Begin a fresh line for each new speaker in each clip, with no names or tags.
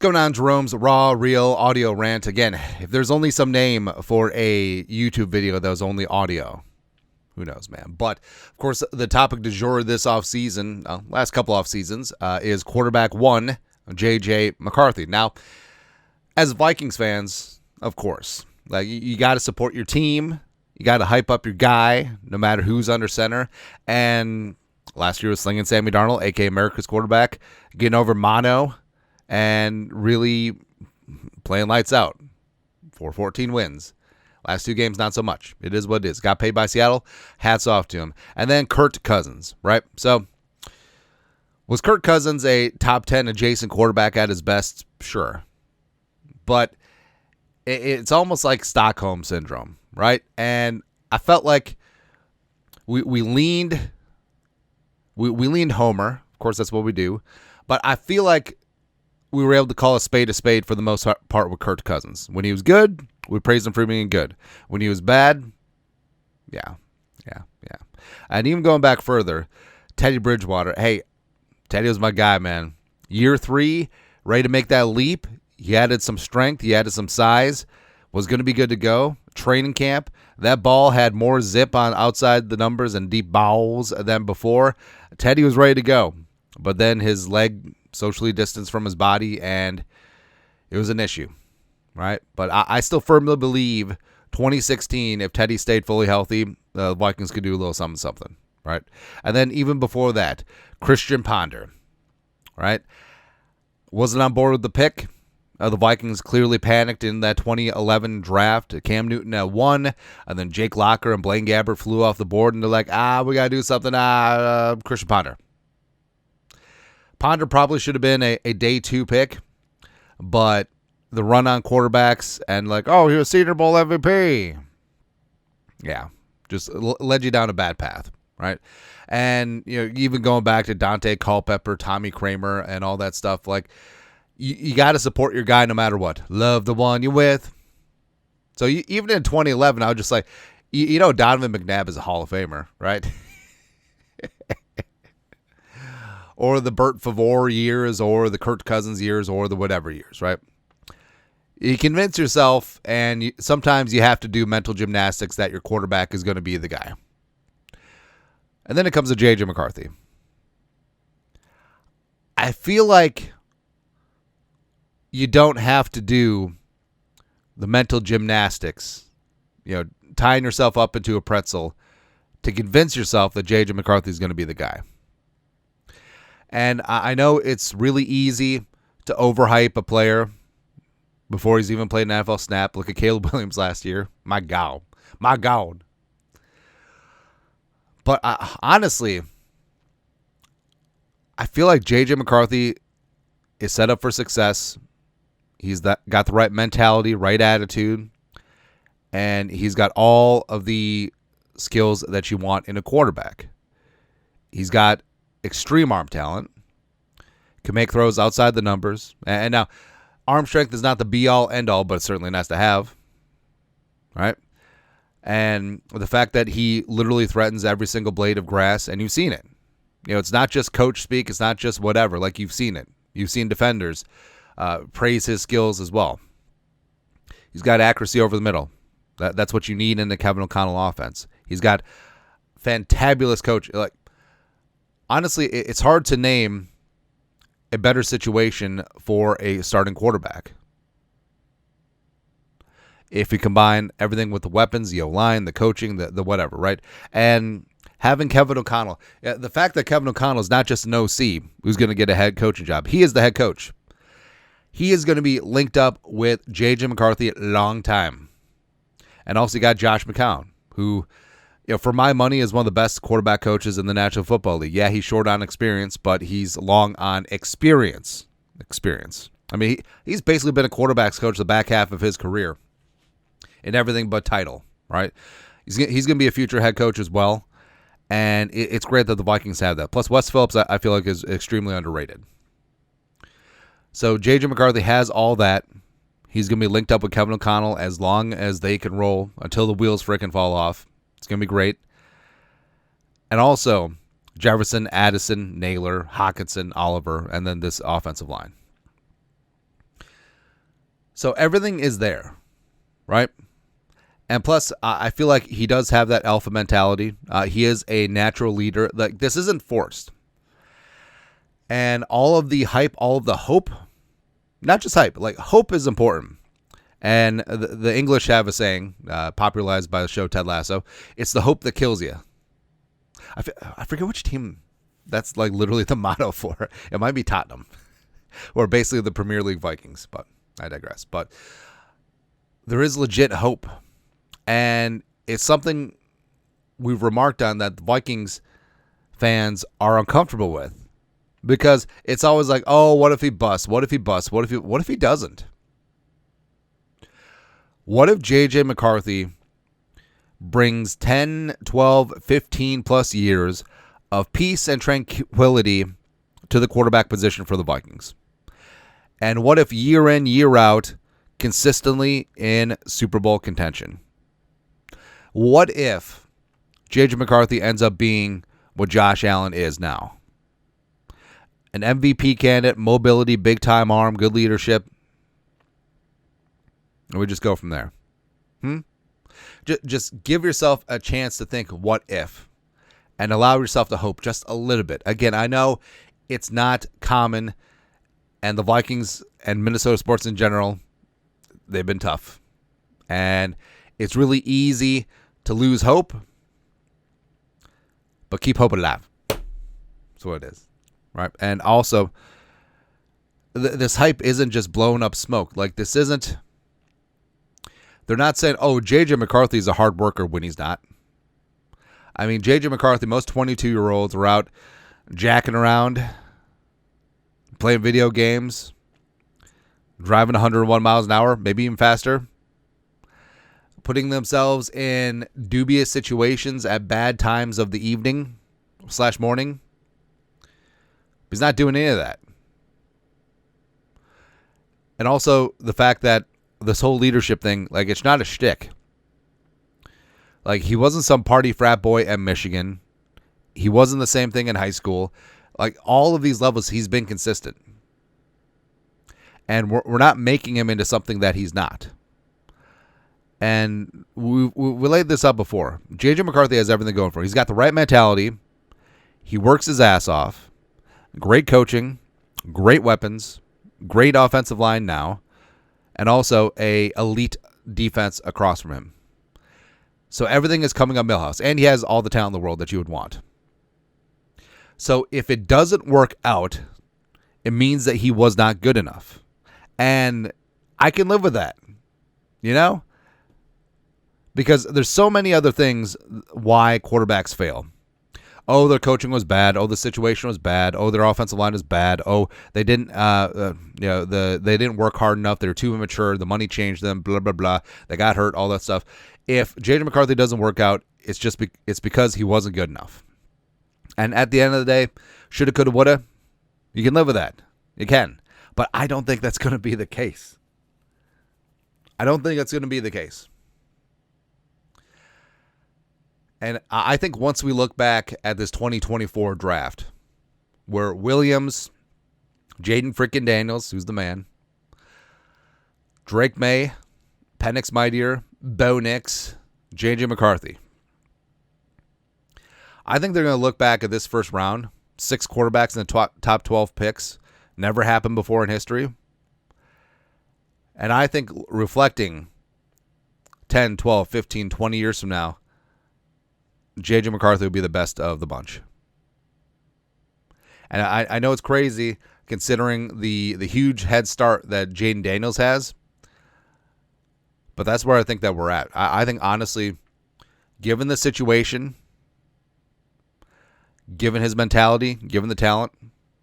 going on, Jerome's Raw Real Audio Rant. Again, if there's only some name for a YouTube video that was only audio, who knows, man. But, of course, the topic du jour this offseason, last couple off seasons, is quarterback one, JJ McCarthy. Now, as Vikings fans, of course, like you got to support your team. You got to hype up your guy, no matter who's under center. And last year was slinging Sammy Darnold, a.k.a. America's quarterback, getting over mono and really playing lights out. 414 wins. Last two games, not so much. It is what it is. Got paid by Seattle. Hats off to him. And then Kirk Cousins, right? So, was Kirk Cousins a top 10 adjacent quarterback at his best? Sure. But it's almost like Stockholm Syndrome, right? And I felt like we leaned Homer. Of course, that's what we do. But I feel like we were able to call a spade for the most part with Kirk Cousins. When he was good, we praised him for being good. When he was bad, yeah. And even going back further, Teddy Bridgewater. Hey, Teddy was my guy, man. Year 3, ready to make that leap. He added some strength. He added some size. Was going to be good to go. Training camp, that ball had more zip on outside the numbers and deep balls than before. Teddy was ready to go. But then his leg socially distanced from his body, and it was an issue, right? But I still firmly believe 2016, if Teddy stayed fully healthy, the Vikings could do a little something, right? And then even before that, Christian Ponder, right? Wasn't on board with the pick. The Vikings clearly panicked in that 2011 draft. Cam Newton at 1, and then Jake Locker and Blaine Gabbert flew off the board, and they're like, we got to do something. Christian Ponder. Ponder probably should have been a day 2 pick, but the run on quarterbacks and he was Senior Bowl MVP. Yeah, just led you down a bad path, right? And even going back to Dante Culpepper, Tommy Kramer, and all that stuff, you got to support your guy no matter what. Love the one you're with. So even in 2011, I was just like, Donovan McNabb is a Hall of Famer, right? Or the Bert Favre years, or the Kirk Cousins years, or the whatever years, right? You convince yourself, and sometimes you have to do mental gymnastics that your quarterback is going to be the guy. And then it comes to JJ McCarthy. I feel like you don't have to do the mental gymnastics, tying yourself up into a pretzel to convince yourself that JJ McCarthy is going to be the guy. And I know it's really easy to overhype a player before he's even played an NFL snap. Look at Caleb Williams last year. My God. But honestly, I feel like JJ McCarthy is set up for success. He's got the right mentality, right attitude, and he's got all of the skills that you want in a quarterback. He's got extreme arm talent, can make throws outside the numbers. And now, arm strength is not the be-all, end-all, but it's certainly nice to have, right? And the fact that he literally threatens every single blade of grass, and you've seen it. It's not just coach speak. It's not just whatever. You've seen it. You've seen defenders praise his skills as well. He's got accuracy over the middle. That's what you need in the Kevin O'Connell offense. He's got fantabulous coach. Honestly, it's hard to name a better situation for a starting quarterback. If you combine everything with the weapons, the O-line, the coaching, the whatever, right? And having Kevin O'Connell, the fact that Kevin O'Connell is not just an OC who's going to get a head coaching job. He is the head coach. He is going to be linked up with JJ McCarthy a long time. And also you got Josh McCown, who, for my money, is one of the best quarterback coaches in the National Football League. Yeah, he's short on experience, but he's long on experience. I mean, he's basically been a quarterback's coach the back half of his career in everything but title, right? He's going to be a future head coach as well, and it's great that the Vikings have that. Plus, Wes Phillips, I feel like, is extremely underrated. So JJ McCarthy has all that. He's going to be linked up with Kevin O'Connell as long as they can roll until the wheels frickin' fall off. It's going to be great. And also, Jefferson, Addison, Naylor, Hawkinson, Oliver, and then this offensive line. So everything is there, right? And plus, I feel like he does have that alpha mentality. He is a natural leader. Like, this isn't forced. And all of the hype, all of the hope, not just hype, like hope is important. And the English have a saying, popularized by the show Ted Lasso, it's the hope that kills you. I forget which team that's like literally the motto for. It might be Tottenham, or basically the Premier League Vikings, but I digress. But there is legit hope. And it's something we've remarked on that the Vikings fans are uncomfortable with, because it's always like, oh, what if he busts? What if he busts? What if he doesn't? What if JJ McCarthy brings 10, 12, 15 plus years of peace and tranquility to the quarterback position for the Vikings? And what if year in, year out, consistently in Super Bowl contention? What if JJ McCarthy ends up being what Josh Allen is now? An MVP candidate, mobility, big-time arm, good leadership. And we just go from there. Just give yourself a chance to think, what if? And allow yourself to hope just a little bit. Again, I know it's not common, and the Vikings and Minnesota sports in general, they've been tough. And it's really easy to lose hope, but keep hope alive. That's what it is, right? And also, this hype isn't just blowing up smoke. Like, this isn't, they're not saying, oh, JJ McCarthy is a hard worker when he's not. I mean, JJ McCarthy, most 22-year-olds are out jacking around, playing video games, driving 101 miles an hour, maybe even faster, putting themselves in dubious situations at bad times of the evening / morning. He's not doing any of that. And also the fact that this whole leadership thing, like, it's not a shtick. Like, he wasn't some party frat boy at Michigan. He wasn't the same thing in high school. Like, all of these levels, he's been consistent. And we're not making him into something that he's not. And we laid this up before. JJ McCarthy has everything going for him. He's got the right mentality. He works his ass off. Great coaching. Great weapons. Great offensive line now. And also a elite defense across from him. So everything is coming up Millhouse. And he has all the talent in the world that you would want. So if it doesn't work out, it means that he was not good enough. And I can live with that. You know? Because there's so many other things why quarterbacks fail. Oh, their coaching was bad. Oh, the situation was bad. Oh, their offensive line is bad. Oh, they didn't, they didn't work hard enough. They were too immature. The money changed them. Blah blah blah. They got hurt. All that stuff. If JJ McCarthy doesn't work out, it's just it's because he wasn't good enough. And at the end of the day, shoulda, coulda, woulda. You can live with that. You can. But I don't think that's going to be the case. I don't think that's going to be the case. And I think once we look back at this 2024 draft, where Williams, Jaden freaking Daniels, who's the man, Drake May, Penix Mightier, Bo Nix, JJ McCarthy. I think they're going to look back at this first round, 6 quarterbacks in the top 12 picks. Never happened before in history. And I think reflecting 10, 12, 15, 20 years from now, JJ McCarthy will be the best of the bunch. And I know it's crazy considering the huge head start that Jaden Daniels has. But that's where I think that we're at. I think, honestly, given the situation, given his mentality, given the talent,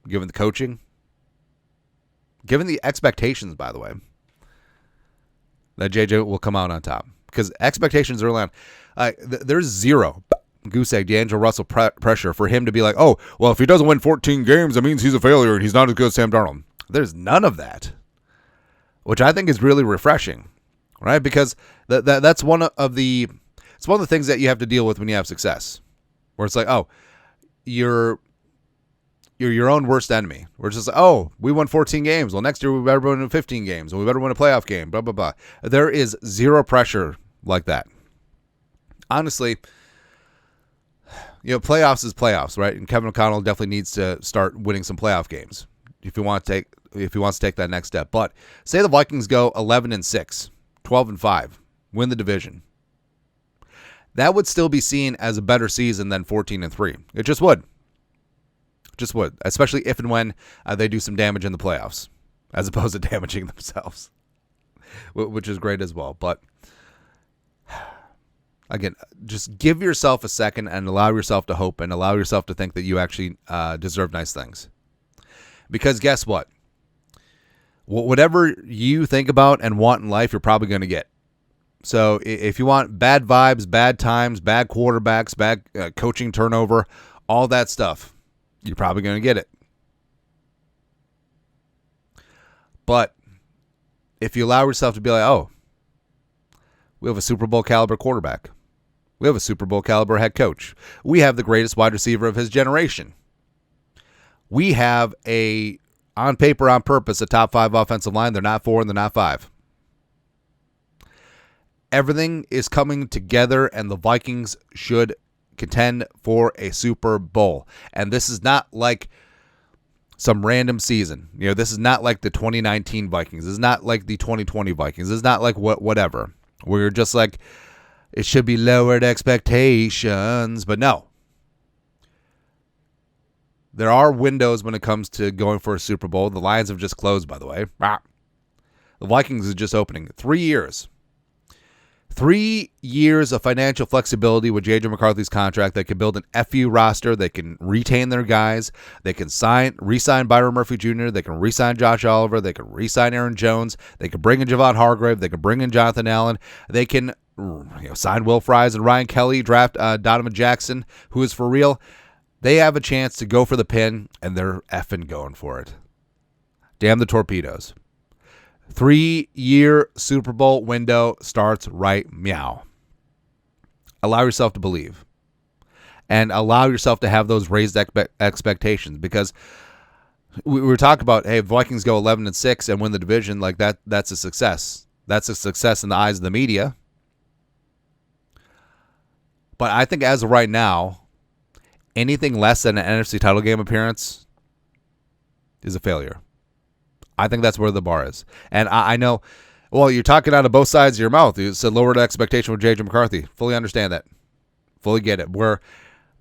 given the coaching, given the expectations, by the way, that JJ will come out on top. Because expectations early on, there's zero goose egg D'Angelo Russell pressure for him to be like, oh, well, if he doesn't win 14 games, that means he's a failure and he's not as good as Sam Darnold. There's none of that, which I think is really refreshing, right? Because that's one of the things that you have to deal with when you have success, where it's like, oh, you're you're your own worst enemy. We're just like, oh, we won 14 games. Well, next year we better win 15 games, and we better win a playoff game, blah, blah, blah. There is zero pressure like that. Honestly, playoffs is playoffs, right? And Kevin O'Connell definitely needs to start winning some playoff games if he wants to take that next step. But say the Vikings go 11-6, 12-5, win the division. That would still be seen as a better season than 14-3. It just would. Just would, especially if and when they do some damage in the playoffs, as opposed to damaging themselves, which is great as well. But again, just give yourself a second and allow yourself to hope and allow yourself to think that you actually deserve nice things. Because guess what? Whatever you think about and want in life, you're probably going to get. So if you want bad vibes, bad times, bad quarterbacks, bad coaching turnover, all that stuff, you're probably going to get it. But if you allow yourself to be like, oh, we have a Super Bowl caliber quarterback. We have a Super Bowl caliber head coach. We have the greatest wide receiver of his generation. We have on paper, on purpose, a top 5 offensive line. They're not 4 and they're not 5. Everything is coming together, and the Vikings should contend for a Super Bowl. And this is not like some random season. This is not like the 2019 Vikings. This is not like the 2020 Vikings. This is not like whatever. We're just like, it should be lowered expectations. But no. There are windows when it comes to going for a Super Bowl. The Lions have just closed, by the way. The Vikings is just opening. 3 years. 3 years of financial flexibility with JJ McCarthy's contract. They can build an FU roster. They can retain their guys. They can re-sign Byron Murphy Jr. They can re-sign Josh Oliver. They can re-sign Aaron Jones. They can bring in Javon Hargrave. They can bring in Jonathan Allen. They can sign Will Fries and Ryan Kelly, draft Donovan Jackson, who is for real. They have a chance to go for the pin, and they're effing going for it. Damn the torpedoes. 3-year Super Bowl window starts right meow. Allow yourself to believe. And allow yourself to have those raised expectations. Because we were talking about, hey, if Vikings go 11-6 and win the division, like that's a success. That's a success in the eyes of the media. But I think as of right now, anything less than an NFC title game appearance is a failure. I think that's where the bar is. And I know, well, you're talking out of both sides of your mouth. You said lower the expectation with JJ McCarthy. Fully understand that. Fully get it. Where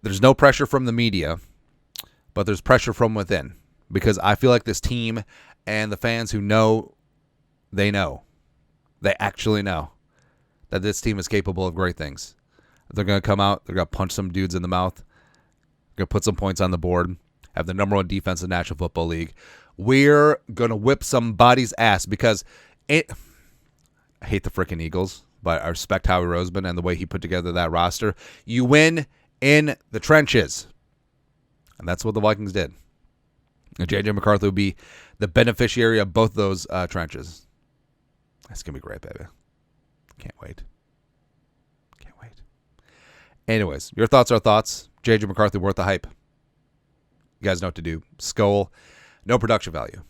there's no pressure from the media, but there's pressure from within. Because I feel like this team and the fans who know, they actually know that this team is capable of great things. They're going to come out, they're going to punch some dudes in the mouth, they're going to put some points on the board, have the number 1 defense in the National Football League. We're going to whip somebody's ass because I hate the freaking Eagles, but I respect Howie Roseman and the way he put together that roster. You win in the trenches. And that's what the Vikings did. And JJ McCarthy will be the beneficiary of both those trenches. That's going to be great, baby. Can't wait. Anyways, your thoughts are thoughts. JJ McCarthy worth the hype. You guys know what to do. Skull. No production value.